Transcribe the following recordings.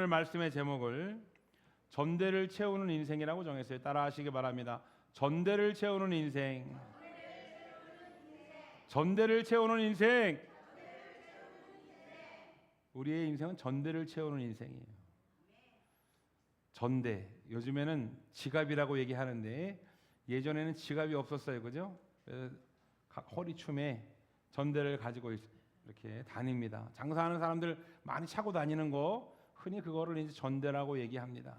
오늘 말씀의 제목을 전대를 채우는 인생이라고 정했어요. 따라 하시기 바랍니다. 전대를 채우는 인생. 전대를 채우는 인생. 우리의 인생은 전대를 채우는 인생이에요. 전대. 요즘에는 지갑이라고 얘기하는데 예전에는 지갑이 없었어요. 그죠? 허리춤에 전대를 가지고 이렇게 다닙니다. 장사하는 사람들 많이 차고 다니는 거 흔히 그거를 이제 전대라고 얘기합니다.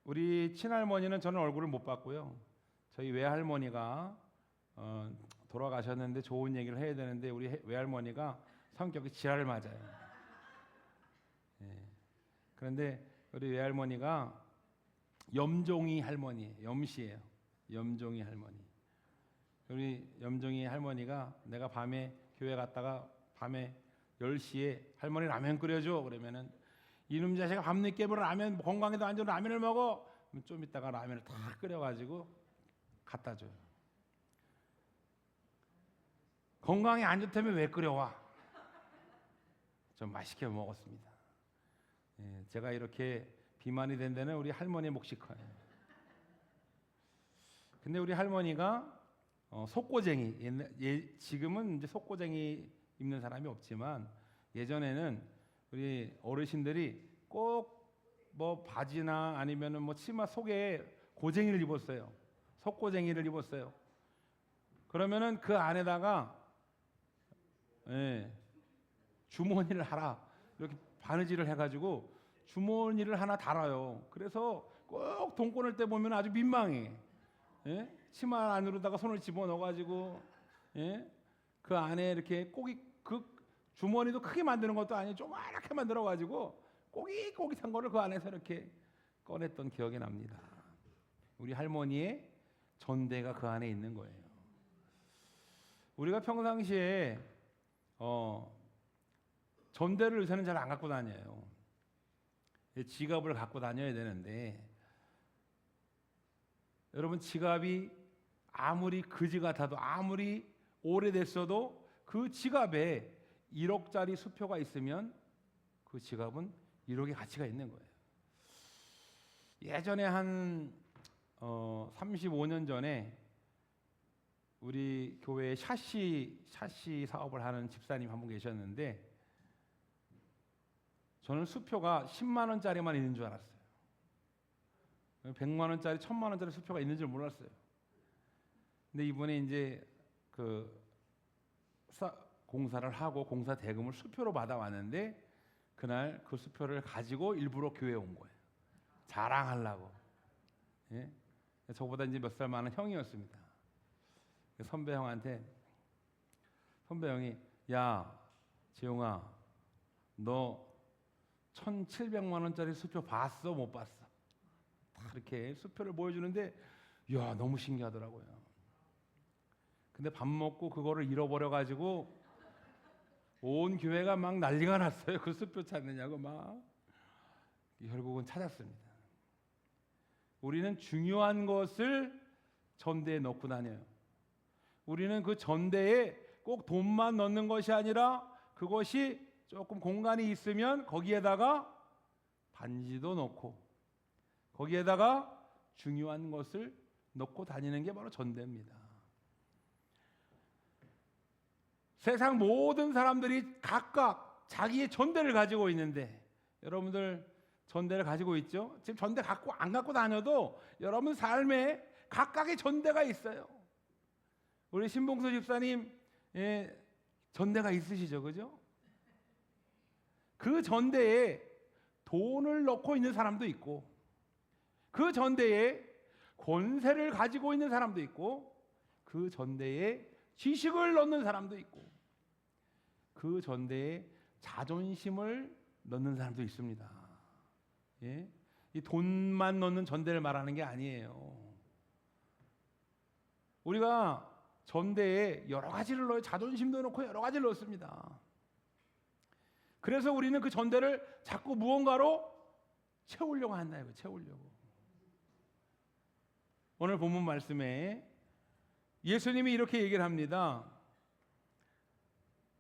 우리 친할머니는 저는 얼굴을 못 봤고요. 저희 외할머니가 돌아가셨는데 좋은 얘기를 해야 되는데 우리 외할머니가 성격이 지랄을 맞아요. 예. 그런데 우리 외할머니가 염종이 할머니, 염씨예요. 염종이 할머니. 우리 염종이 할머니가 내가 밤에 교회 갔다가 밤에 10시에 할머니 라면 끓여줘 그러면은 이놈 자식아 밤늦게 뭐 라면 건강에도 안 좋은 라면을 먹어. 좀 이따가 라면을 다 끓여가지고 갖다 줘요. 건강에 안 좋다면 왜 끓여와? 좀 맛있게 먹었습니다. 예, 제가 이렇게 비만이 된 데는 우리 할머니 몫이 커요. 근데 우리 할머니가 속고쟁이, 지금은 이제 속고쟁이 입는 사람이 없지만 예전에는 우리 어르신들이 꼭 뭐 바지나 아니면은 뭐 치마 속에 고쟁이를 입었어요. 속고쟁이를 입었어요. 그러면은 그 안에다가 주머니를 하라 이렇게 바느질을 해가지고 주머니를 하나 달아요. 그래서 꼭 돈 꺼낼 때 보면 아주 민망해. 치마 안으로다가 손을 집어넣어가지고 그 안에 이렇게 그 주머니도 크게 만드는 것도 아니고 조그맣게 만들어가지고 꼬깃꼬깃한 거를 그 안에서 이렇게 꺼냈던 기억이 납니다. 우리 할머니의 전대가 그 안에 있는 거예요. 우리가 평상시에 전대를 요새는 잘 안 갖고 다녀요. 지갑을 갖고 다녀야 되는데 여러분 지갑이 아무리 그지 같아도 아무리 오래됐어도 그 지갑에 1억짜리 수표가 있으면 그 지갑은 1억의 가치가 있는 거예요. 예전에 한 35년 전에 우리 교회에 샤시 사업을 하는 집사님 한 분 계셨는데 저는 수표가 10만 원짜리만 있는 줄 알았어요. 100만 원짜리, 1000만 원짜리 수표가 있는 줄 몰랐어요. 근데 이번에 이제 공사를 하고 공사 대금을 수표로 받아왔는데 그날 그 수표를 가지고 일부러 교회에 온 거예요. 자랑하려고. 저보다 이제 몇 살 많은 형이었습니다. 선배 형한테 선배 형이 야 재용아 너 1,700만 원짜리 수표 봤어 못 봤어? 다 이렇게 수표를 보여주는데 야 너무 신기하더라고요. 근데 밥 먹고 그거를 잃어버려 가지고 온 교회가 막 난리가 났어요. 그 수표 찾느냐고 막. 결국은 찾았습니다. 우리는 중요한 것을 전대에 넣고 다녀요. 우리는 그 전대에 꼭 돈만 넣는 것이 아니라 그것이 조금 공간이 있으면 거기에다가 반지도 넣고 거기에다가 중요한 것을 넣고 다니는 게 바로 전대입니다. 세상 모든 사람들이 각각 자기의 전대를 가지고 있는데 여러분들 전대를 가지고 있죠? 지금 전대 안 갖고 다녀도 여러분 삶에 각각의 전대가 있어요. 우리 신봉수 집사님 전대가 있으시죠, 그죠? 그 전대에 돈을 넣고 있는 사람도 있고 그 전대에 권세를 가지고 있는 사람도 있고 그 전대에 지식을 넣는 사람도 있고 그 전대에 자존심을 넣는 사람도 있습니다. 이 돈만 넣는 전대를 말하는 게 아니에요. 우리가 전대에 여러 가지를 넣어요. 자존심도 넣고 여러 가지를 넣습니다. 그래서 우리는 그 전대를 자꾸 무언가로 채우려고 한다요. 채우려고. 오늘 본문 말씀에 예수님이 이렇게 얘기를 합니다.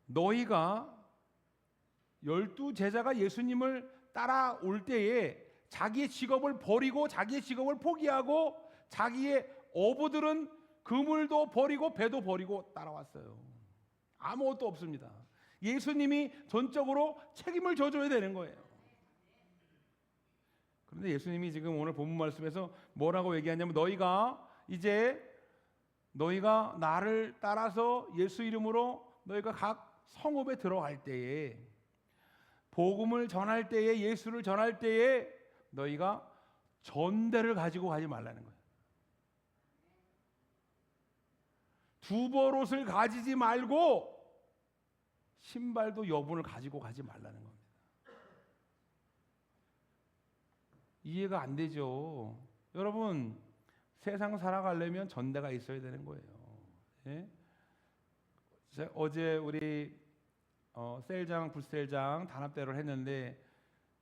너희가 12 제자가 예수님을 따라올 때에 자기의 직업을 버리고 자기의 직업을 포기하고 자기의 어부들은 그물도 버리고 배도 버리고 따라왔어요. 아무것도 없습니다. 예수님이 전적으로 책임을 져줘야 되는 거예요. 그런데 예수님이 지금 오늘 본문 말씀에서 뭐라고 얘기하냐면 너희가 나를 따라서 예수 이름으로 너희가 각 성읍에 들어갈 때에 복음을 전할 때에 예수를 전할 때에 너희가 전대를 가지고 가지 말라는 거예요. 두벌옷을 가지지 말고 신발도 여분을 가지고 가지 말라는 겁니다. 이해가 안 되죠. 여러분, 세상 살아가려면 전대가 있어야 되는 거예요. 예? 어제 우리 셀장, 굿셀장 단합대를 했는데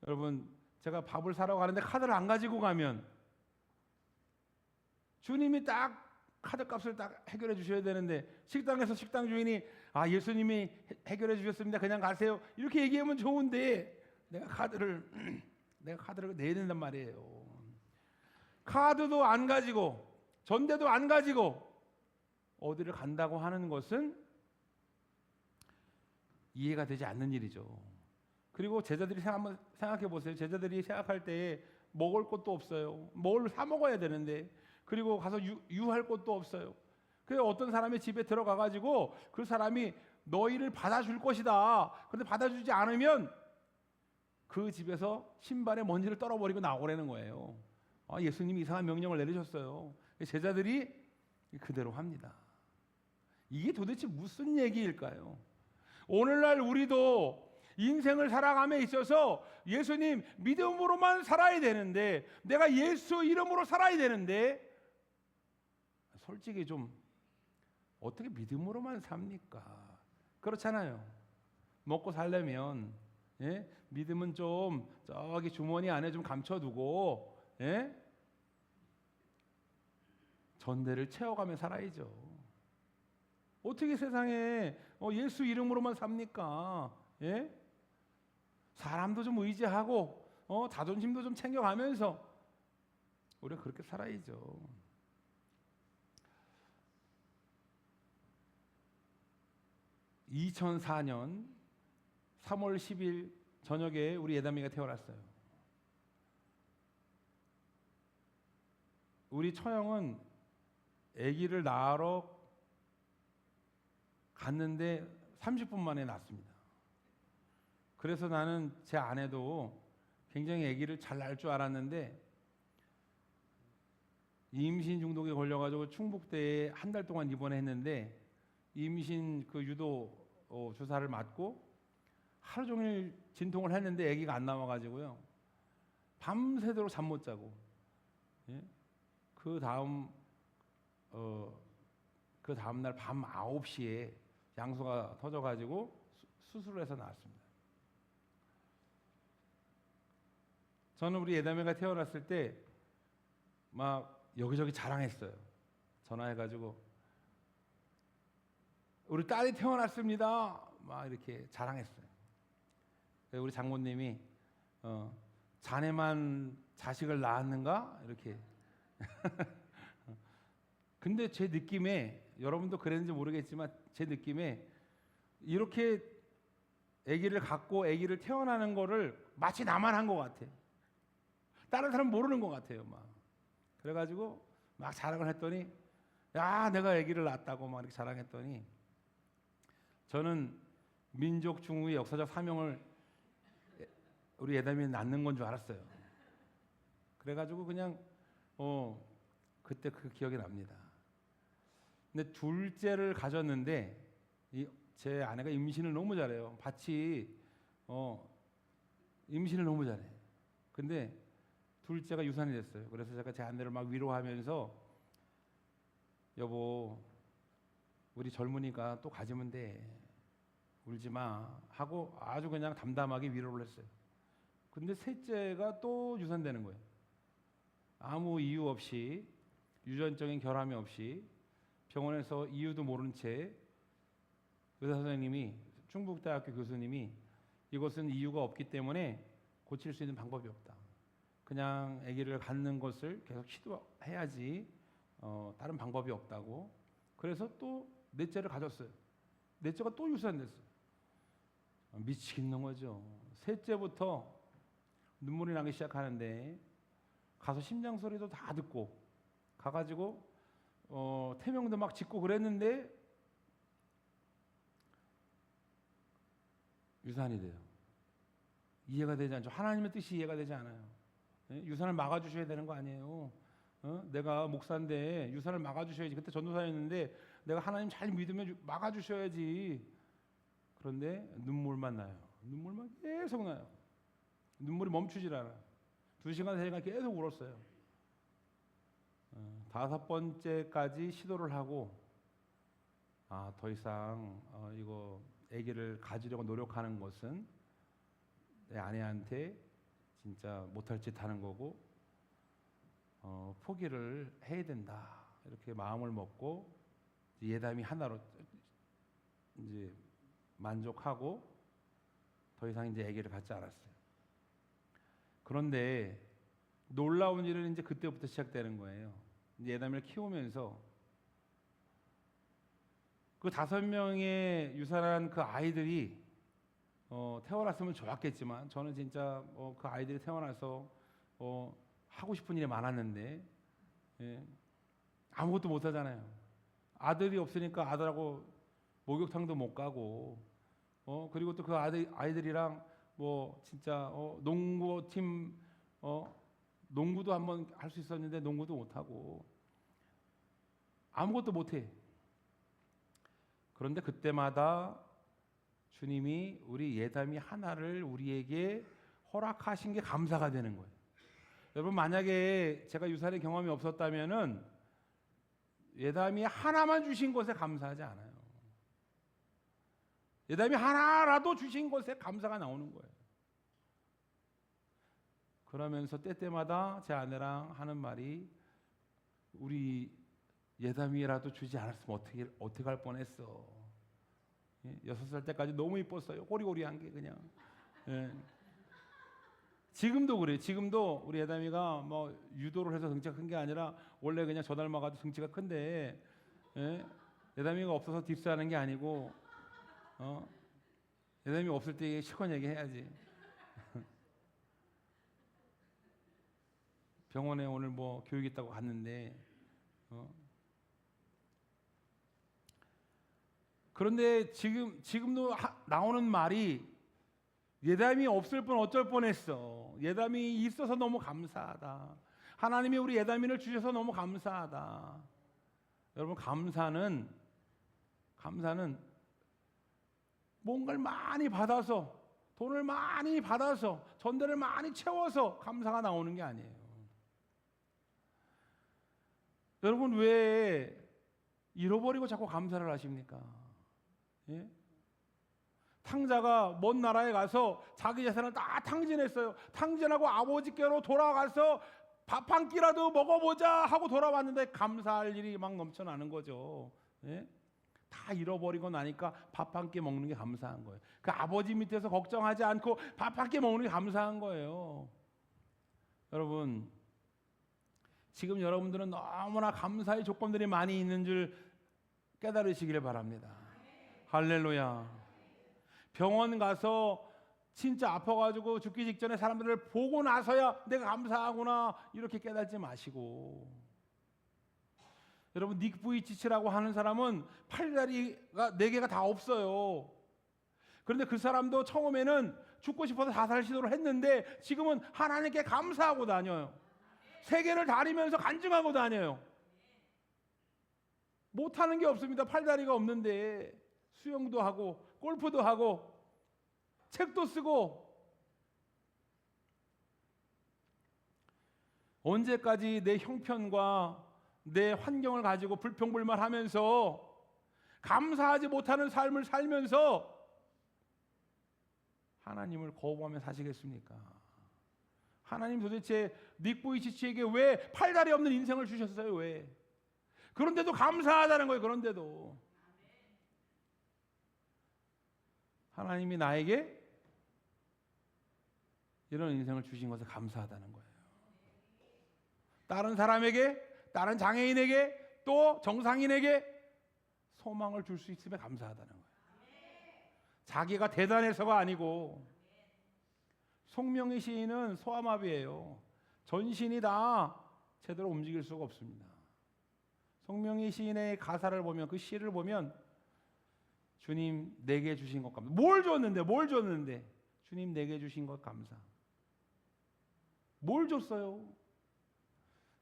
여러분, 제가 밥을 사러 가는데 카드를 안 가지고 가면 주님이 딱 카드값을 딱 해결해 주셔야 되는데 식당에서 식당 주인이 예수님이 해결해 주셨습니다. 그냥 가세요. 이렇게 얘기하면 좋은데 내가 카드를 내야 된단 말이에요. 카드도 안 가지고 전대도 안 가지고 어디를 간다고 하는 것은 이해가 되지 않는 일이죠. 그리고 제자들이 한번 생각해 보세요. 제자들이 생각할 때에 먹을 것도 없어요. 뭘 사 먹어야 되는데 그리고 가서 유할 것도 없어요. 그래서 어떤 사람의 집에 들어가 가지고 그 사람이 너희를 받아줄 것이다. 그런데 받아주지 않으면 그 집에서 신발에 먼지를 떨어버리고 나오라는 거예요. 예수님이 이상한 명령을 내리셨어요. 제자들이 그대로 합니다. 이게 도대체 무슨 얘기일까요? 오늘날 우리도 인생을 살아감에 있어서 예수님 믿음으로만 살아야 되는데 내가 예수 이름으로 살아야 되는데 솔직히 좀 어떻게 믿음으로만 삽니까? 그렇잖아요. 먹고 살려면 믿음은 좀 저기 주머니 안에 좀 감춰두고 전대를 채워가며 살아야죠. 어떻게 세상에 예수 이름으로만 삽니까? 사람도 좀 의지하고 자존심도 좀 챙겨가면서 우리가 그렇게 살아야죠. 2004년 3월 10일 저녁에 우리 예담이가 태어났어요. 우리 처형은 아기를 낳으러 갔는데 30분 만에 낳았습니다. 그래서 나는 제 아내도 굉장히 아기를 잘 낳을 줄 알았는데 임신 중독에 걸려가지고 충북대에 한 달 동안 입원했는데 임신 그 유도 주사를 맞고 하루 종일 진통을 했는데 아기가 안 나와가지고요 밤새도록 잠 못 자고 그 다음 날 밤 9시에 양소가 터져가지고 수술을 해서 나왔습니다. 저는 우리 예담이가 태어났을 때 막 여기저기 자랑했어요. 전화해가지고 우리 딸이 태어났습니다. 막 이렇게 자랑했어요. 우리 장모님이 자네만 자식을 낳았는가? 이렇게. 근데 제 느낌에 여러분도 그랬는지 모르겠지만 제 느낌에 이렇게 아기를 갖고 아기를 태어나는 거를 마치 나만 한 것 같아. 다른 사람 모르는 것 같아요. 막. 그래가지고 막 자랑을 했더니 야 내가 아기를 낳았다고 막 이렇게 자랑했더니 저는 민족 중후의 역사적 사명을 우리 예담이 낳는 건 줄 알았어요. 그래가지고 그냥 그때 그 기억이 납니다. 근데 둘째를 가졌는데 제 아내가 임신을 너무 잘해요. 밭이 임신을 너무 잘해. 근데 둘째가 유산이 됐어요. 그래서 제가 제 아내를 막 위로하면서 여보 우리 젊으니까 또 가지면 돼. 울지 마 하고 아주 그냥 담담하게 위로를 했어요. 근데 셋째가 또 유산되는 거예요. 아무 이유 없이 유전적인 결함이 없이 병원에서 이유도 모른 채 의사 선생님이 충북대학교 교수님이 이것은 이유가 없기 때문에 고칠 수 있는 방법이 없다. 그냥 아기를 갖는 것을 계속 시도해야지 다른 방법이 없다고. 그래서 또 넷째를 가졌어요. 넷째가 또 유산됐어요. 미치겠는 거죠. 셋째부터 눈물이 나기 시작하는데 가서 심장 소리도 다 듣고 가가지고 태명도 막 짓고 그랬는데 유산이 돼요. 이해가 되지 않죠. 하나님의 뜻이 이해가 되지 않아요. 유산을 막아주셔야 되는 거 아니에요. 내가 목사인데 유산을 막아주셔야지. 그때 전도사였는데 내가 하나님 잘 믿으면 막아주셔야지. 그런데 눈물만 나요. 눈물만 계속 나요. 눈물이 멈추질 않아요. 2시간, 3시간 계속 울었어요. 5번째까지 시도를 하고 더 이상 이거 아기를 가지려고 노력하는 것은 내 아내한테 진짜 못할 짓 하는 거고 포기를 해야 된다. 이렇게 마음을 먹고 예담이 하나로 이제 만족하고 더 이상 이제 아기를 갖지 않았어요. 그런데 놀라운 일은 이제 그때부터 시작되는 거예요. 이제 예담이를 키우면서 그 5명의 유산한 그 아이들이 태어났으면 좋았겠지만 저는 진짜 그 아이들이 태어나서 하고 싶은 일이 많았는데 아무것도 못 하잖아요. 아들이 없으니까 아들하고 목욕탕도 못 가고 그리고 또 그 아이들이랑 뭐 진짜 농구팀 농구도 한번 할 수 있었는데 농구도 못 하고 아무것도 못 해. 그런데 그때마다 주님이 우리 예담이 하나를 우리에게 허락하신 게 감사가 되는 거예요. 여러분 만약에 제가 유산의 경험이 없었다면은 예담이 하나만 주신 것에 감사하지 않아요. 예담이 하나라도 주신 것에 감사가 나오는 거예요. 그러면서 때때마다 제 아내랑 하는 말이 우리 예담이라도 주지 않았으면 어떻게 할 뻔했어. 6살 때까지 너무 이뻤어요. 호리호리한 게 그냥. 지금도 그래요. 지금도 우리 예담이가 뭐 유도를 해서 덩치가 큰 게 아니라 원래 그냥 저 닮아가지고 덩치가 큰데 예담이가 없어서 딥스하는 게 아니고 예담이 없을 때 시원하게 해야지. 병원에 오늘 뭐 교육 있다고 갔는데 그런데 지금도 나오는 말이 예담이 없을 뻔 어쩔 뻔했어. 예담이 있어서 너무 감사하다. 하나님이 우리 예담이를 주셔서 너무 감사하다. 여러분 감사는 뭔가를 많이 받아서 돈을 많이 받아서 전대를 많이 채워서 감사가 나오는 게 아니에요. 여러분 왜 잃어버리고 자꾸 감사를 하십니까? 예? 탕자가 먼 나라에 가서 자기 재산을 다 탕진했어요. 탕진하고 아버지께로 돌아가서 밥 한 끼라도 먹어보자 하고 돌아왔는데 감사할 일이 막 넘쳐나는 거죠. 예? 다 잃어버리고 나니까 밥 한 끼 먹는 게 감사한 거예요. 그 아버지 밑에서 걱정하지 않고 밥 한 끼 먹는 게 감사한 거예요. 여러분 지금 여러분들은 너무나 감사의 조건들이 많이 있는 줄 깨달으시기를 바랍니다. 할렐루야. 병원 가서 진짜 아파가지고 죽기 직전에 사람들을 보고 나서야 내가 감사하구나 이렇게 깨닫지 마시고 여러분 닉 부이치치라고 하는 사람은 팔다리가 4개가 다 없어요. 그런데 그 사람도 처음에는 죽고 싶어서 자살 시도를 했는데 지금은 하나님께 감사하고 다녀요. 세계를 다니면서 간증하고 다녀요. 못하는 게 없습니다. 팔다리가 없는데 수영도 하고 골프도 하고 책도 쓰고 언제까지 내 형편과 내 환경을 가지고 불평불만하면서 감사하지 못하는 삶을 살면서 하나님을 거부하며 사시겠습니까? 하나님 도대체 닉 부이치치에게 왜 팔다리 없는 인생을 주셨어요? 왜? 그런데도 감사하다는 거예요. 그런데도 하나님이 나에게 이런 인생을 주신 것에 감사하다는 거예요. 다른 사람에게, 다른 장애인에게, 또 정상인에게 소망을 줄 수 있음에 감사하다는 거예요. 자기가 대단해서가 아니고. 송명희 시인은 소아마비예요. 전신이 다 제대로 움직일 수가 없습니다. 송명희 시인의 가사를 보면, 그 시를 보면, 주님 내게 주신 것 감사. 뭘 줬는데 주님 내게 주신 것 감사. 뭘 줬어요?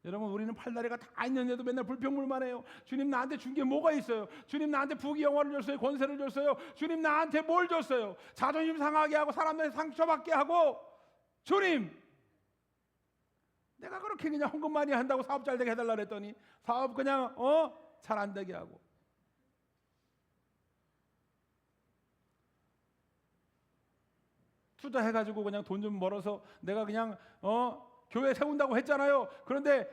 여러분, 우리는 팔다리가 다 있는데도 맨날 불평불만해요. 주님 나한테 준 게 뭐가 있어요? 주님 나한테 부귀영화를 줬어요? 권세를 줬어요? 주님 나한테 뭘 줬어요? 자존심 상하게 하고 사람들 상처받게 하고. 주님, 내가 그렇게 그냥 헌금 많이 한다고 사업 잘 되게 해달라 그랬더니 사업 그냥 잘 안 되게 하고. 투자해가지고 그냥 돈 좀 벌어서 내가 그냥 교회 세운다고 했잖아요. 그런데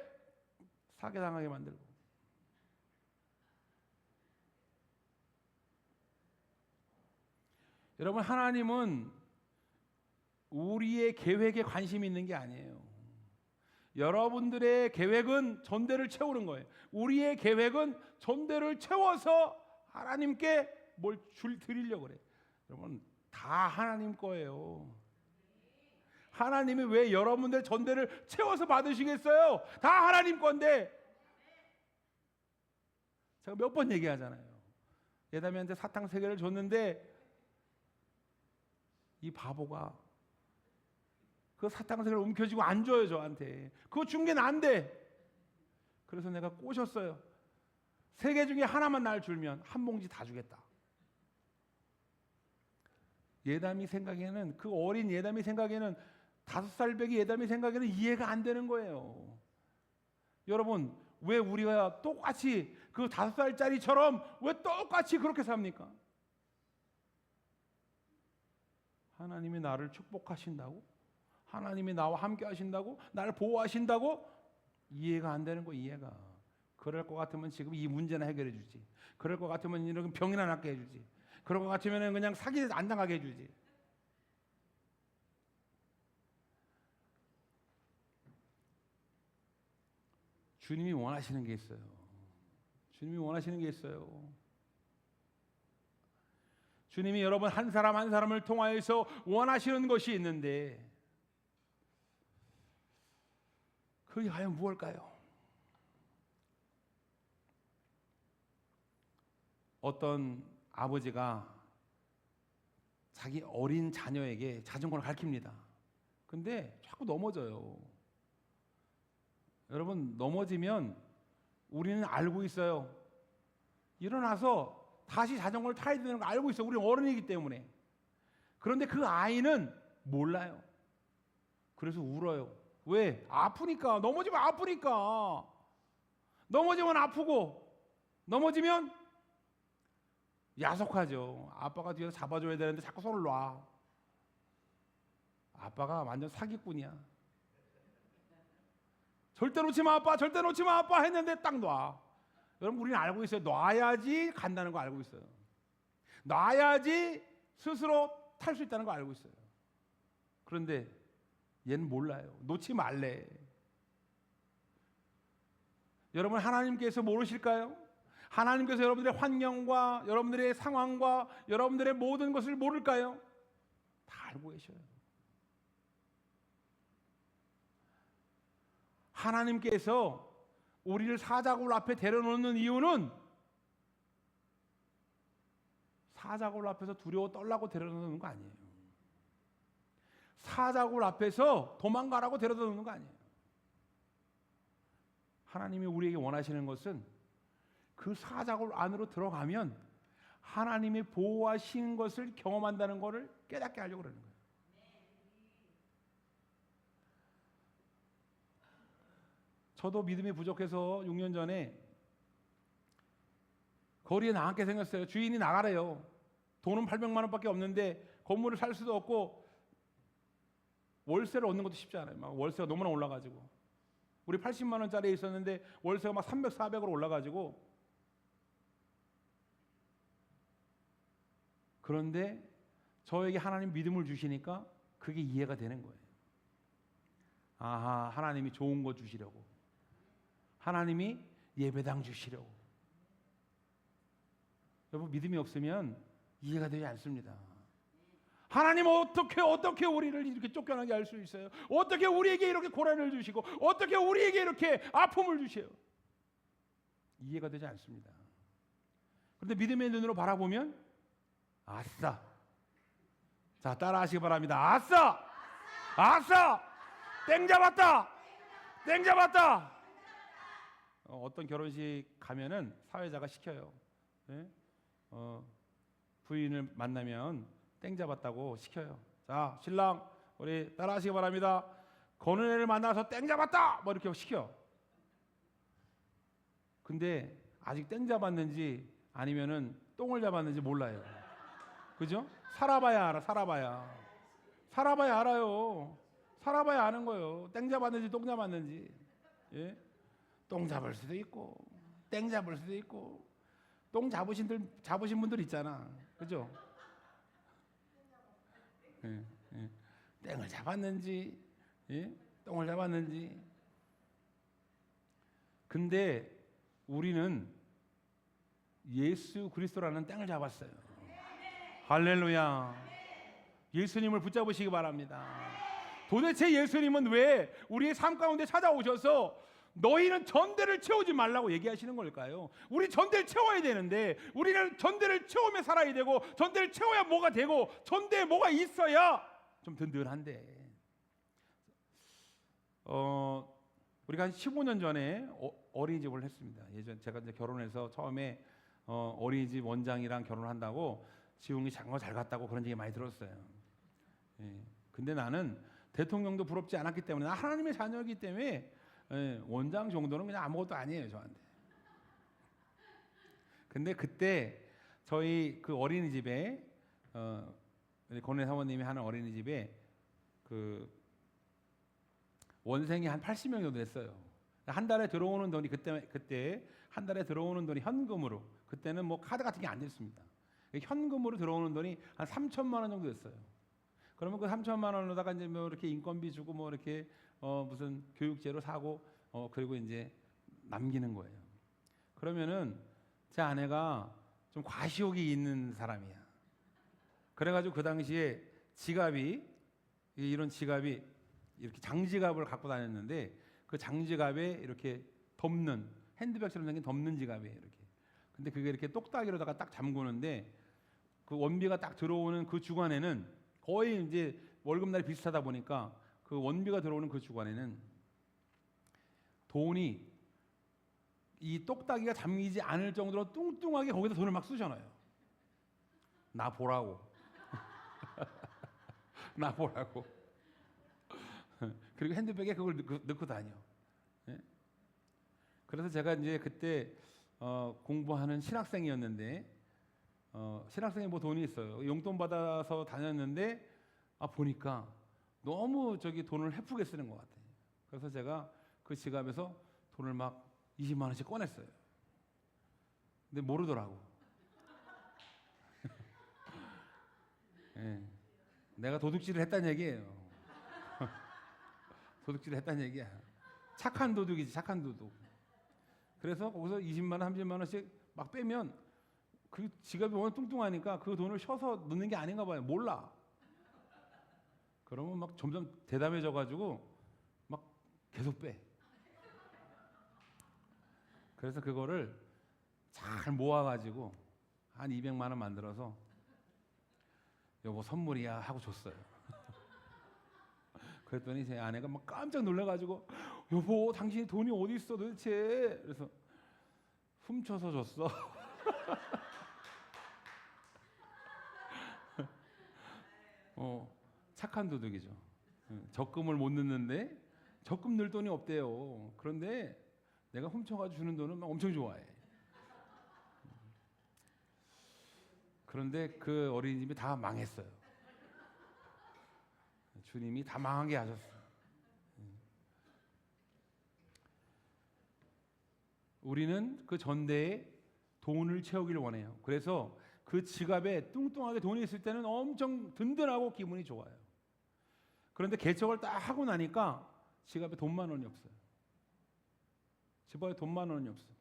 사기당하게 만들고. 여러분, 하나님은 우리의 계획에 관심이 있는 게 아니에요. 여러분들의 계획은 전대를 채우는 거예요. 우리의 계획은 전대를 채워서 하나님께 뭘 드리려고 그래요. 여러분, 다 하나님 거예요. 하나님이 왜 여러분들 전대를 채워서 받으시겠어요? 다 하나님 건데. 제가 몇 번 얘기하잖아요. 예담이한테 사탕 3개를 줬는데 이 바보가 그 사탕 3개를 움켜쥐고 안 줘요, 저한테. 그거 준 게 난데. 그래서 내가 꼬셨어요. 3개 중에 하나만 날 줄면 한 봉지 다 주겠다. 예담이 생각에는, 그 어린 예담이 생각에는, 5살배기 예담이 생각에는 이해가 안 되는 거예요. 여러분, 왜 우리가 똑같이 그 5살짜리처럼 왜 똑같이 그렇게 삽니까? 하나님이 나를 축복하신다고? 하나님이 나와 함께 하신다고? 나를 보호하신다고? 이해가 안 되는 거, 이해가. 그럴 것 같으면 지금 이 문제나 해결해 주지. 그럴 것 같으면 이런 병이나 낫게 해주지. 그럴 것 같으면 그냥 사기 안 당하게 해주지. 주님이 원하시는 게 있어요. 주님이 원하시는 게 있어요. 주님이 여러분 한 사람 한 사람을 통하여서 원하시는 것이 있는데 그게 과연 무엇일까요? 어떤 아버지가 자기 어린 자녀에게 자전거를 가르칩니다. 근데 자꾸 넘어져요. 여러분, 넘어지면 우리는 알고 있어요. 일어나서 다시 자전거를 타야 되는 거 알고 있어요. 우리는 어른이기 때문에. 그런데 그 아이는 몰라요. 그래서 울어요. 왜? 아프니까. 넘어지면 아프니까. 넘어지면 아프고 넘어지면 야속하죠. 아빠가 뒤에서 잡아줘야 되는데 자꾸 손을 놔. 아빠가 완전 사기꾼이야. 절대 놓지 마 아빠, 절대 놓지 마 아빠 했는데 딱 놔. 여러분, 우리는 알고 있어요. 놔야지 간다는 거 알고 있어요. 놔야지 스스로 탈 수 있다는 거 알고 있어요. 그런데 얘는 몰라요. 놓지 말래. 여러분, 하나님께서 모르실까요? 하나님께서 여러분들의 환경과 여러분들의 상황과 여러분들의 모든 것을 모를까요? 다 알고 계셔요. 하나님께서 우리를 사자굴 앞에 데려놓는 이유는 사자굴 앞에서 두려워 떨라고 데려놓는 거 아니에요. 사자굴 앞에서 도망가라고 데려놓는 거 아니에요. 하나님이 우리에게 원하시는 것은 그 사자굴 안으로 들어가면 하나님이 보호하시는 것을 경험한다는 것을 깨닫게 하려고 그러는 거예요. 저도 믿음이 부족해서 6년 전에 거리에 나앉게 생겼어요. 주인이 나가래요. 돈은 800만 원밖에 없는데 건물을 살 수도 없고 월세를 얻는 것도 쉽지 않아요. 막 월세가 너무나 올라가지고 우리 80만 원짜리에 있었는데 월세가 막 300, 400으로 올라가지고 그런데 저에게 하나님 믿음을 주시니까 그게 이해가 되는 거예요. 아하, 하나님이 좋은 거 주시려고, 하나님이 예배당 주시려고. 여러분, 믿음이 없으면 이해가 되지 않습니다. 하나님 어떻게 우리를 이렇게 쫓겨나게 할 수 있어요? 어떻게 우리에게 이렇게 고난을 주시고 어떻게 우리에게 이렇게 아픔을 주세요? 이해가 되지 않습니다. 그런데 믿음의 눈으로 바라보면 아싸. 자, 따라하시기 바랍니다. 아싸! 아싸! 땡 잡았다! 땡 잡았다! 어떤 결혼식 가면은 사회자가 시켜요. 네? 부인을 만나면 땡 잡았다고 시켜요. 자, 신랑 우리 따라하시기 바랍니다. 거는 애를 만나서 땡 잡았다! 뭐 이렇게 시켜. 근데 아직 땡 잡았는지 아니면은 똥을 잡았는지 몰라요. 그죠? 살아봐야 알아. 살아봐야 알아요. 살아봐야 아는 거예요. 땡 잡았는지 똥 잡았는지. 예? 똥 잡을 수도 있고 땡 잡을 수도 있고. 똥 잡으신 분들 있잖아. 그죠? 예, 예. 땡을 잡았는지, 예? 똥을 잡았는지. 근데 우리는 예수 그리스도라는 땡을 잡았어요. 할렐루야. 예수님을 붙잡으시기 바랍니다. 도대체 예수님은 왜 우리의 삶 가운데 찾아오셔서 너희는 전대를 채우지 말라고 얘기하시는 걸까요? 우리 전대를 채워야 되는데 우리는 전대를 채우며 살아야 되고 전대를 채워야 뭐가 되고 전대에 뭐가 있어야 좀 든든한데. 우리가 한 15년 전에 어린이집을 했습니다. 예전 제가 이제 결혼해서 처음에 어린이집 원장이랑 결혼을 한다고 지웅이 장가 잘 갔다고 그런 얘기 많이 들었어요. 예. 근데 나는 대통령도 부럽지 않았기 때문에, 나 하나님의 자녀이기 때문에 원장 정도는 그냥 아무것도 아니에요 저한테. 근데 그때 저희 그 어린이집에 권혜 사모님이 하는 어린이집에 그 원생이 한 80명 정도 됐어요. 한 달에 들어오는 돈이 그때 한 달에 들어오는 돈이 현금으로, 그때는 뭐 카드 같은 게 안 됐습니다. 현금으로 들어오는 돈이 한 3천만 원 정도 됐어요. 그러면 그 3천만 원으로다가 이제 뭐 이렇게 인건비 주고 뭐 이렇게 무슨 교육재료 사고 그리고 이제 남기는 거예요. 그러면은 제 아내가 좀 과시욕이 있는 사람이야. 그래가지고 그 당시에 지갑이, 이런 지갑이 이렇게 장지갑을 갖고 다녔는데 그 장지갑에 이렇게 덮는, 핸드백처럼 생긴 덮는 지갑이에요 이렇게. 근데 그게 이렇게 똑딱이로다가 딱 잠그는데 그 원비가 딱 들어오는 그 주간에는 거의 이제 월급날이 비슷하다 보니까 그 원비가 들어오는 그 주간에는 돈이 이 똑딱이가 잠기지 않을 정도로 뚱뚱하게 거기다 돈을 막 쑤셔넣어요. 나 보라고. 나 보라고. 그리고 핸드백에 그걸 넣고 다녀. 예? 그래서 제가 이제 그때 공부하는 신학생이었는데 신학생이 뭐 돈이 있어요. 용돈 받아서 다녔는데 보니까 너무 돈을 헤프게 쓰는 것 같아요. 그래서 제가 그 지갑에서 돈을 막 20만 원씩 꺼냈어요. 근데 모르더라고. 예. 내가 도둑질을 했다는 얘기예요. 도둑질을 했다는 얘기야. 착한 도둑이지, 착한 도둑. 그래서 거기서 20만 원, 30만 원씩 막 빼면 그 지갑이 워낙 뚱뚱하니까 그 돈을 쉬어서 넣는 게 아닌가 봐요. 몰라. 그러면 막 점점 대담해져가지고 막 계속 빼. 그래서 그거를 잘 모아가지고 한 200만 원 만들어서 여보 선물이야 하고 줬어요. 그랬더니 제 아내가 막 깜짝 놀라가지고 여보 당신이 돈이 어디 있어 도대체. 그래서 훔쳐서 줬어. 착한 도둑이죠. 적금을 못 넣는데 적금 넣을 돈이 없대요. 그런데 내가 훔쳐가지고 주는 돈은 막 엄청 좋아해. 그런데 그 어린이집이 다 망했어요. 주님이 다 망하게 하셨어요. 우리는 그 전대에 돈을 채우기를 원해요. 그래서 그 지갑에 뚱뚱하게 돈이 있을 때는 엄청 든든하고 기분이 좋아요. 그런데 개척을 딱 하고 나니까 지갑에 돈만 원이 없어요. 지갑에 돈만 원이 없어요.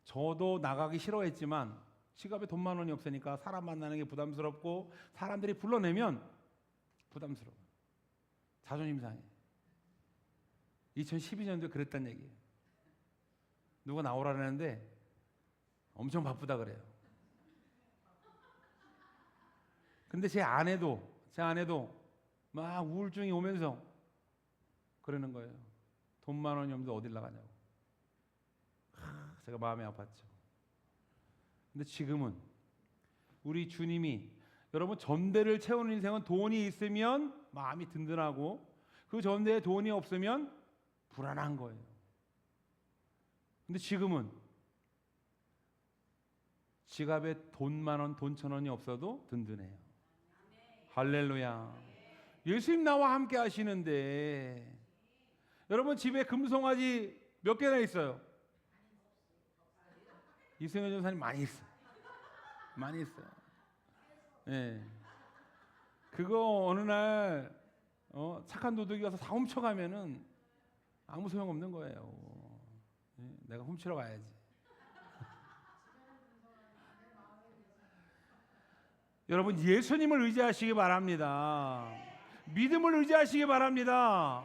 저도 나가기 싫어했지만 지갑에 돈만 원이 없으니까 사람 만나는 게 부담스럽고 사람들이 불러내면 부담스러워. 자존심 상해. 2012년도에 그랬단 얘기예요. 누가 나오라는데 엄청 바쁘다 그래요. 근데 제 아내도 막 우울증이 오면서 그러는 거예요. 돈만 원이 없는데 어딜 나가냐고. 제가 마음이 아팠죠. 근데 지금은 우리 주님이 여러분 전대를 채우는 인생은 돈이 있으면 마음이 든든하고 그 전대에 돈이 없으면 불안한 거예요. 근데 지금은 지갑에 돈만 원, 돈 천 원이 없어도 든든해요. 할렐루야. 예수님 나와 함께 하시는데 여러분 집에 금송아지 몇 개나 있어요? 이승현 전사님 많이 있어요. 많이 있어요. 예. 그거 어느 날 착한 도둑이 와서 다 훔쳐가면은 아무 소용 없는 거예요. 예. 내가 훔치러 가야지. 여러분 예수님을 의지하시기 바랍니다. 믿음을 의지하시기 바랍니다.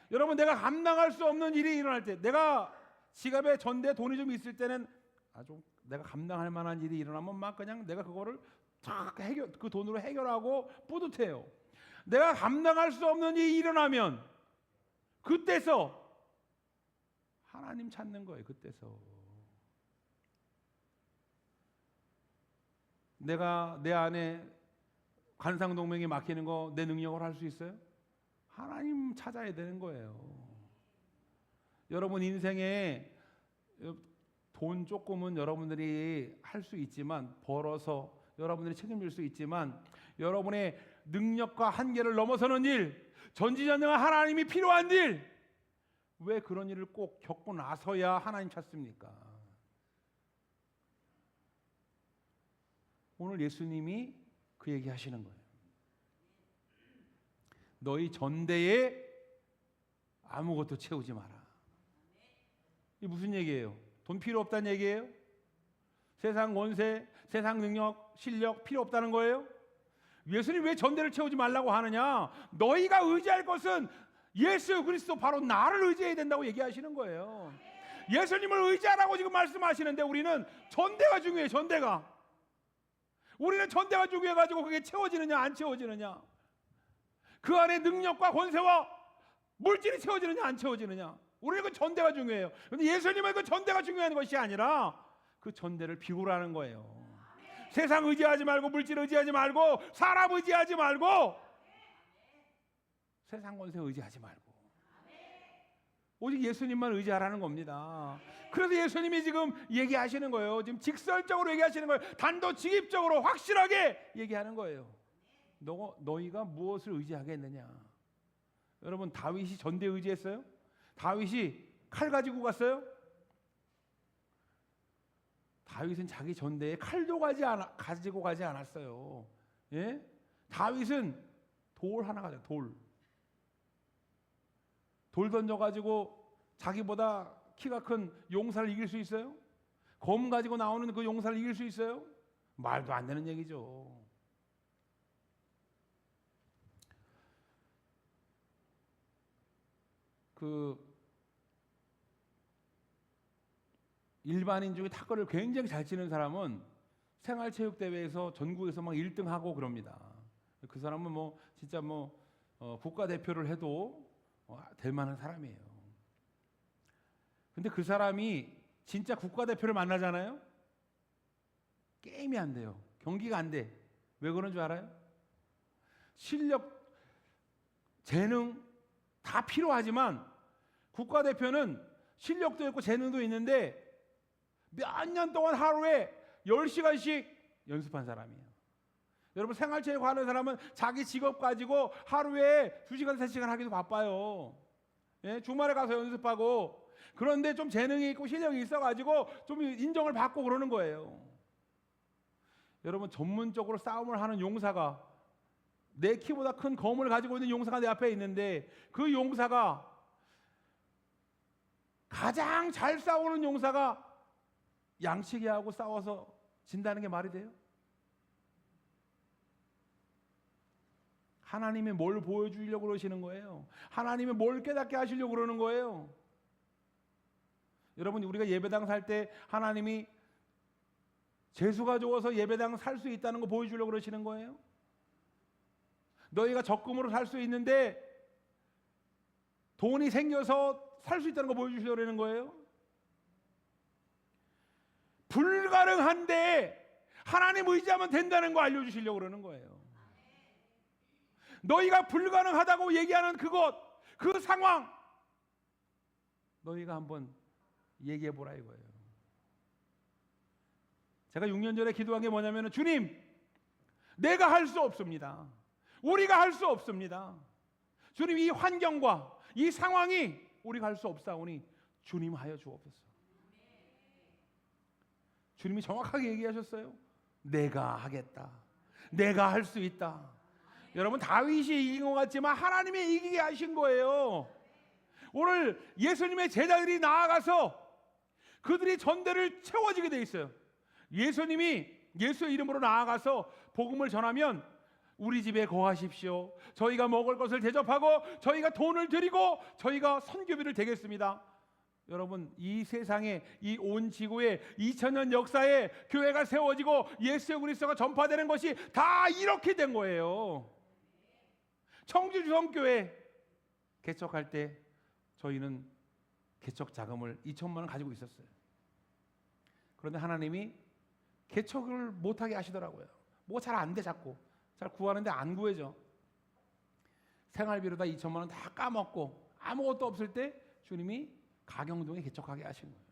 여러분 내가 감당할 수 없는 일이 일어날 때, 내가 지갑에 전대 돈이 좀 있을 때는 아주 내가 감당할 만한 일이 일어나면 막 그냥 내가 그거를 쫙 그 돈으로 해결하고 뿌듯해요. 내가 감당할 수 없는 일이 일어나면 그때서 하나님 찾는 거예요. 그때서 내가 내 안에 관상동맹이 막히는 거 내 능력으로 할 수 있어요? 하나님 찾아야 되는 거예요. 여러분 인생에 돈 조금은 여러분들이 할 수 있지만, 벌어서 여러분들이 책임질 수 있지만, 여러분의 능력과 한계를 넘어서는 일, 전지전능한 하나님이 필요한 일, 왜 그런 일을 꼭 겪고 나서야 하나님 찾습니까? 오늘 예수님이 그 얘기 하시는 거예요. 너희 전대에 아무것도 채우지 마라. 이게 무슨 얘기예요? 돈 필요 없다는 얘기예요? 세상 권세, 세상 능력, 실력 필요 없다는 거예요? 예수님 왜 전대를 채우지 말라고 하느냐? 너희가 의지할 것은 예수 그리스도, 바로 나를 의지해야 된다고 얘기하시는 거예요. 예수님을 의지하라고 지금 말씀하시는데 우리는 전대가 중요해요. 전대가. 우리는 전대가 중요해가지고 그게 채워지느냐 안 채워지느냐, 그 안에 능력과 권세와 물질이 채워지느냐 안 채워지느냐, 우리는 그 전대가 중요해요. 그런데 예수님은 그 전대가 중요한 것이 아니라 그 전대를 비우라는 거예요. 세상 의지하지 말고, 물질 의지하지 말고, 사람 의지하지 말고, 세상 권세 의지하지 말고 오직 예수님만 의지하라는 겁니다. 그래서 예수님이 지금 얘기하시는 거예요. 지금 직설적으로 얘기하시는 거예요. 단도직입적으로 확실하게 얘기하는 거예요. 너희가 무엇을 의지하겠느냐? 여러분 다윗이 전대 의지했어요? 다윗이 칼 가지고 갔어요? 다윗은 자기 전대에 칼도 가지고 가지 않았어요. 예? 다윗은 돌 하나 가져. 돌 던져가지고 자기보다 키가 큰 용사를 이길 수 있어요? 검 가지고 나오는 그 용사를 이길 수 있어요? 말도 안 되는 얘기죠. 그 일반인 중에 탁구를 굉장히 잘 치는 사람은 생활체육대회에서 전국에서 막 1등하고 그럽니다. 그 사람은 뭐 진짜 국가대표를 해도 될 만한 사람이에요. 근데 그 사람이 진짜 국가대표를 만나잖아요? 게임이 안 돼요. 경기가 안 돼. 왜 그런 줄 알아요? 실력, 재능 다 필요하지만 국가대표는 실력도 있고 재능도 있는데 몇 년 동안 하루에 10시간씩 연습한 사람이에요. 여러분 생활체육 하는 사람은 자기 직업 가지고 하루에 2시간, 3시간 하기도 바빠요. 예? 주말에 가서 연습하고. 그런데 좀 재능이 있고 실력이 있어가지고 좀 인정을 받고 그러는 거예요. 여러분 전문적으로 싸움을 하는 용사가, 내 키보다 큰 검을 가지고 있는 용사가 내 앞에 있는데 그 용사가 가장 잘 싸우는 용사가 양치기하고 싸워서 진다는 게 말이 돼요? 하나님이 뭘 보여주려고 그러시는 거예요? 하나님이 뭘 깨닫게 하시려고 그러는 거예요? 여러분, 우리가 예배당 살 때 하나님이 재수가 좋아서 예배당 살 수 있다는 거 보여주려고 그러시는 거예요? 너희가 적금으로 살 수 있는데 돈이 생겨서 살 수 있다는 거 보여주시려고 그러는 거예요? 불가능한데 하나님 의지하면 된다는 거 알려주시려고 그러는 거예요. 너희가 불가능하다고 얘기하는 그것, 그 상황, 너희가 한번 얘기해 보라 이거예요. 제가 6년 전에 기도한 게 뭐냐면, 주님, 내가 할 수 없습니다. 우리가 할 수 없습니다. 주님, 이 환경과 이 상황이 우리가 할 수 없사오니 주님 하여 주옵소서. 주님이 정확하게 얘기하셨어요. 내가 하겠다. 내가 할 수 있다. 여러분, 다윗이 이긴 것 같지만 하나님이 이기게 하신 거예요. 오늘 예수님의 제자들이 나아가서 그들이 전대를 채워지게 돼 있어요. 예수님이 예수의 이름으로 나아가서 복음을 전하면 우리 집에 거하십시오. 저희가 먹을 것을 대접하고 저희가 돈을 드리고 저희가 선교비를 대겠습니다. 여러분, 이 세상에, 이 온 지구에 2000년 역사에 교회가 세워지고 예수 그리스도가 전파되는 것이 다 이렇게 된 거예요. 청주주성교회 개척할 때 저희는 개척 자금을 2천만 원 가지고 있었어요. 그런데 하나님이 개척을 못하게 하시더라고요. 뭐 잘 안 돼, 자꾸. 잘 구하는데 안 구해져. 생활비로 다 2천만 원 다 까먹고 아무것도 없을 때 주님이 가경동에 개척하게 하신 거예요.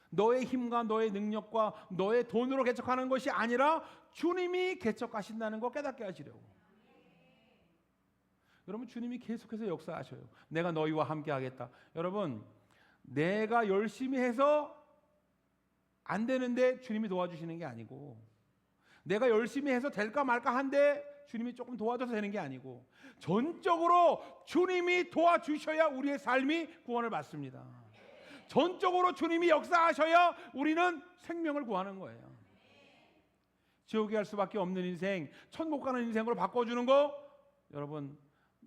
너의 힘과 너의 능력과 너의 돈으로 개척하는 것이 아니라 주님이 개척하신다는 거 깨닫게 하시려고. 여러분, 주님이 계속해서 역사하셔요. 내가 너희와 함께 하겠다. 여러분, 내가 열심히 해서 안 되는데 주님이 도와주시는 게 아니고, 내가 열심히 해서 될까 말까 한데 주님이 조금 도와줘서 되는 게 아니고, 전적으로 주님이 도와주셔야 우리의 삶이 구원을 받습니다. 전적으로 주님이 역사하셔야 우리는 생명을 구하는 거예요. 지옥에 갈 수밖에 없는 인생, 천국 가는 인생으로 바꿔주는 거, 여러분,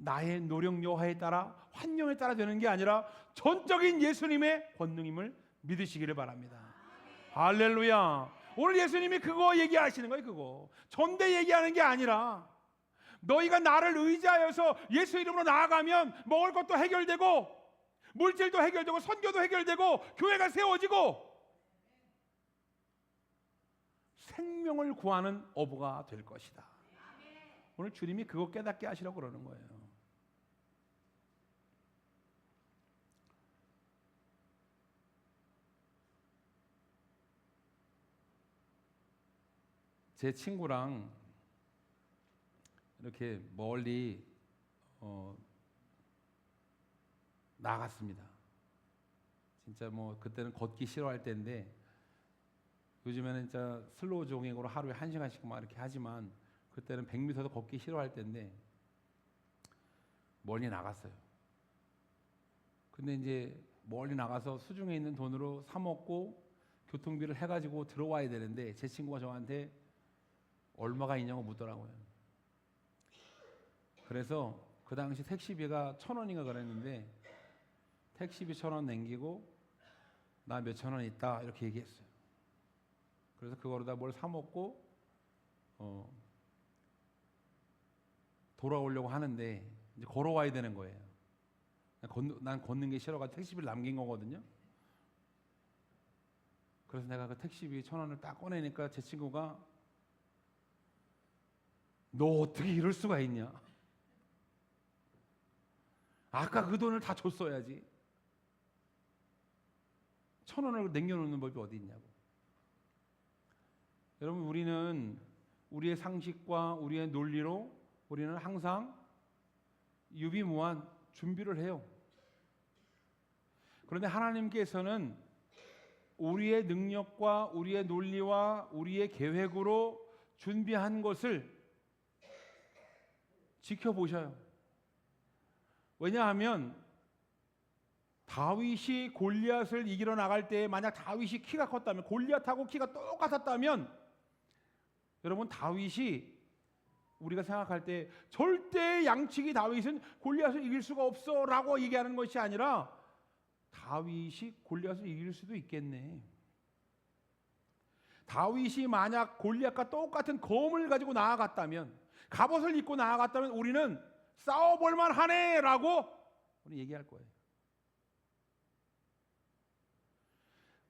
나의 노력 여하에 따라, 환경에 따라 되는 게 아니라 전적인 예수님의 권능임을 믿으시기를 바랍니다. 할렐루야. 오늘 예수님이 그거 얘기하시는 거예요. 그거 전대 얘기하는 게 아니라, 너희가 나를 의지하여서 예수 이름으로 나아가면 먹을 것도 해결되고 물질도 해결되고 선교도 해결되고 교회가 세워지고 생명을 구하는 어부가 될 것이다. 오늘 주님이 그거 깨닫게 하시려고 그러는 거예요. 제 친구랑 이렇게 멀리 나갔습니다. 진짜 뭐 그때는 걷기 싫어할 때인데, 요즘에는 진짜 슬로우 조깅으로 하루에 1시간씩 막 이렇게 하지만 그때는 100m도 걷기 싫어할 때인데 멀리 나갔어요. 근데 이제 멀리 나가서 수중에 있는 돈으로 사 먹고 교통비를 해가지고 들어와야 되는데, 제 친구가 저한테 얼마가 있냐고 묻더라고요. 그래서 그 당시 택시비가 1,000원인가 그랬는데, 택시비 1,000원 남기고 나 몇천 원 있다 이렇게 얘기했어요. 그래서 그거로다 뭘 사 먹고 돌아오려고 하는데 이제 걸어와야 되는 거예요. 난 걷는 게 싫어가지고 택시비를 남긴 거거든요. 그래서 내가 그 택시비 1,000원을 딱 꺼내니까 제 친구가, 너 어떻게 이럴 수가 있냐? 아까 그 돈을 다 줬어야지. 1,000원을 남겨놓는 법이 어디 있냐고. 여러분, 우리는 우리의 상식과 우리의 논리로 우리는 항상 유비무한 준비를 해요. 그런데 하나님께서는 우리의 능력과 우리의 논리와 우리의 계획으로 준비한 것을 지켜보셔요. 왜냐하면 다윗이 골리앗을 이기러 나갈 때 만약 다윗이 키가 컸다면, 골리앗하고 키가 똑같았다면, 여러분 다윗이 우리가 생각할 때 절대 양치기 다윗은 골리앗을 이길 수가 없어라고 얘기하는 것이 아니라 다윗이 골리앗을 이길 수도 있겠네. 다윗이 만약 골리앗과 똑같은 검을 가지고 나아갔다면, 갑옷을 입고 나아갔다면 우리는 싸워볼만 하네라고 우리 얘기할 거예요.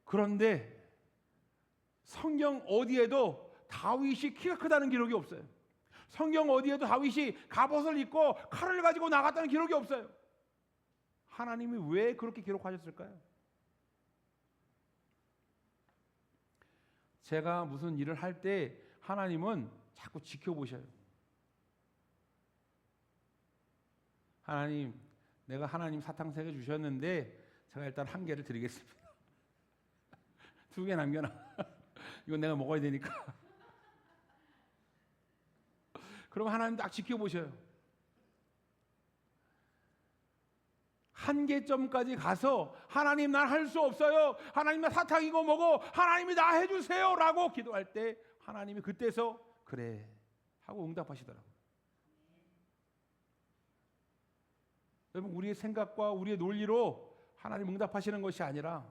그런데 성경 어디에도 다윗이 키가 크다는 기록이 없어요. 성경 어디에도 다윗이 갑옷을 입고 칼을 가지고 나갔다는 기록이 없어요. 하나님이 왜 그렇게 기록하셨을까요? 제가 무슨 일을 할 때 하나님은 자꾸 지켜보셔요. 하나님, 내가 하나님 사탕 3개 주셨는데 제가 일단 1개를 드리겠습니다. 2개 남겨놔. 이건 내가 먹어야 되니까. 그럼 하나님 딱 지켜보셔요. 한계점까지 가서 하나님 난 할 수 없어요. 하나님 나 사탕 이거 먹어. 하나님이 나 해주세요 라고 기도할 때 하나님이 그때서 그래 하고 응답하시더라고요. 여러분 우리의 생각과 우리의 논리로 하나님 응답하시는 것이 아니라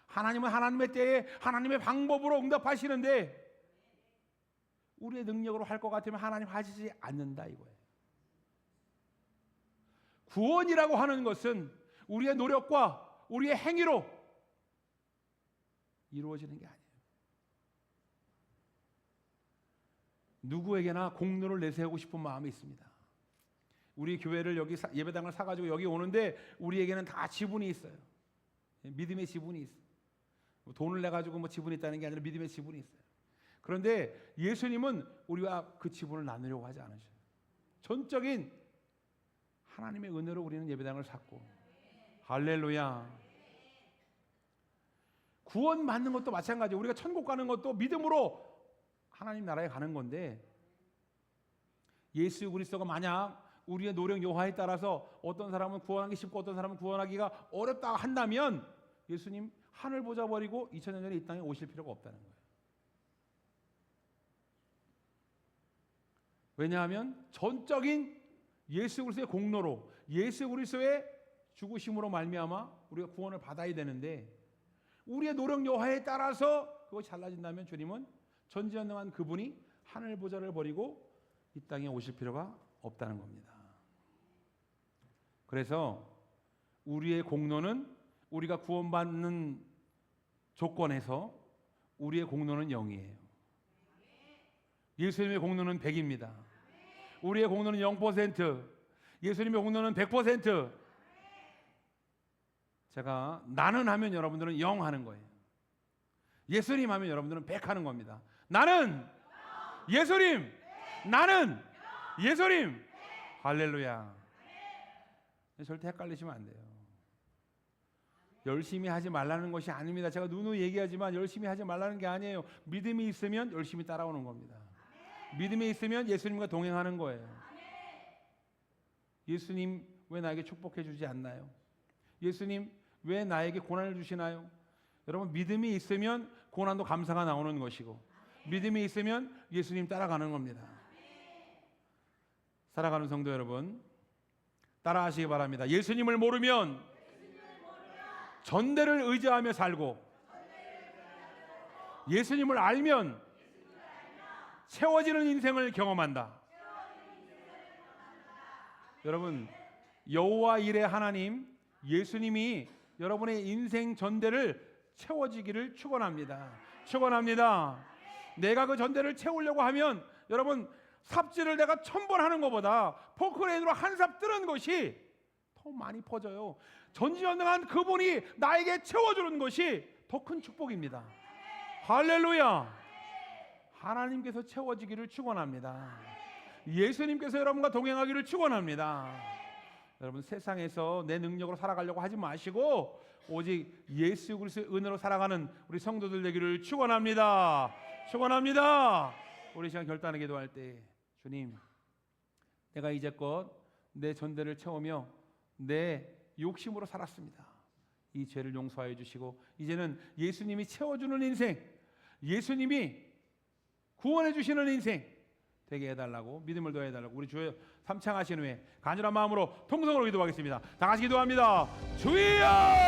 하나님은 하나님의 때에 하나님의 방법으로 응답하시는데 우리의 능력으로 할 것 같으면 하나님 하시지 않는다 이거예요. 구원이라고 하는 것은 우리의 노력과 우리의 행위로 이루어지는 게 아니에요. 누구에게나 공로를 내세우고 싶은 마음이 있습니다. 우리 교회를 여기 예배당을 사가지고 여기 오는데 우리에게는 다 지분이 있어요. 믿음의 지분이 있어요. 돈을 내가지고 뭐 지분이 있다는 게 아니라 믿음의 지분이 있어요. 그런데 예수님은 우리와 그 지분을 나누려고 하지 않으셔요. 전적인 하나님의 은혜로 우리는 예배당을 샀고, 할렐루야. 구원 받는 것도 마찬가지예요. 우리가 천국 가는 것도 믿음으로 하나님 나라에 가는 건데, 예수 그리스도가 만약 우리의 노력 여하에 따라서 어떤 사람은 구원하기 쉽고 어떤 사람은 구원하기가 어렵다 한다면 예수님 하늘 보좌 버리고 2000년 전에 이 땅에 오실 필요가 없다는 거예요. 왜냐하면 전적인 예수 그리스도의 공로로, 예수 그리스도의 죽으심으로 말미암아 우리가 구원을 받아야 되는데, 우리의 노력 여하에 따라서 그것이 달라진다면 주님은 전지전능한 그분이 하늘 보좌를 버리고 이 땅에 오실 필요가 없다는 겁니다. 그래서 우리의 공로는, 우리가 구원받는 조건에서 우리의 공로는 0이에요. 예수님의 공로는 100입니다. 우리의 공로는 0%, 예수님의 공로는 100%. 제가 나는 하면 여러분들은 0 하는 거예요. 예수님 하면 여러분들은 100 하는 겁니다. 나는 예수님, 나는 예수님. 할렐루야. 절대 헷갈리시면 안 돼요. 열심히 하지 말라는 것이 아닙니다. 제가 누누이 얘기하지만 열심히 하지 말라는 게 아니에요. 믿음이 있으면 열심히 따라오는 겁니다. 믿음이 있으면 예수님과 동행하는 거예요. 예수님 왜 나에게 축복해 주지 않나요? 예수님 왜 나에게 고난을 주시나요? 여러분 믿음이 있으면 고난도 감사가 나오는 것이고, 믿음이 있으면 예수님 따라가는 겁니다. 살아가는 성도 여러분, 따라하시기 바랍니다. 예수님을 모르면 전대를 의지하며 살고, 예수님을 알면 채워지는 인생을 경험한다. 여러분, 여호와 일의 하나님 예수님이 여러분의 인생 전대를 채워지기를 축원합니다. 축원합니다. 내가 그 전대를 채우려고 하면 여러분 삽질을 내가 1000번 하는 것보다 포크레인으로 한 삽 뜨는 것이 더 많이 퍼져요. 전지전능한 그분이 나에게 채워주는 것이 더 큰 축복입니다. 할렐루야. 하나님께서 채워지기를 축원합니다. 예수님께서 여러분과 동행하기를 축원합니다. 여러분 세상에서 내 능력으로 살아가려고 하지 마시고 오직 예수 그리스도의 은혜로 살아가는 우리 성도들 되기를 축원합니다. 축원합니다. 우리 시간 결단하게 기도할 때, 주님, 내가 이제껏 내 전대를 채우며 내 욕심으로 살았습니다. 이 죄를 용서하여 주시고 이제는 예수님이 채워주는 인생, 예수님이 구원해 주시는 인생 되게 해달라고 믿음을 더해달라고 우리 주여 삼창하신 후에 간절한 마음으로 통성으로 기도하겠습니다. 다 같이 기도합니다. 주여!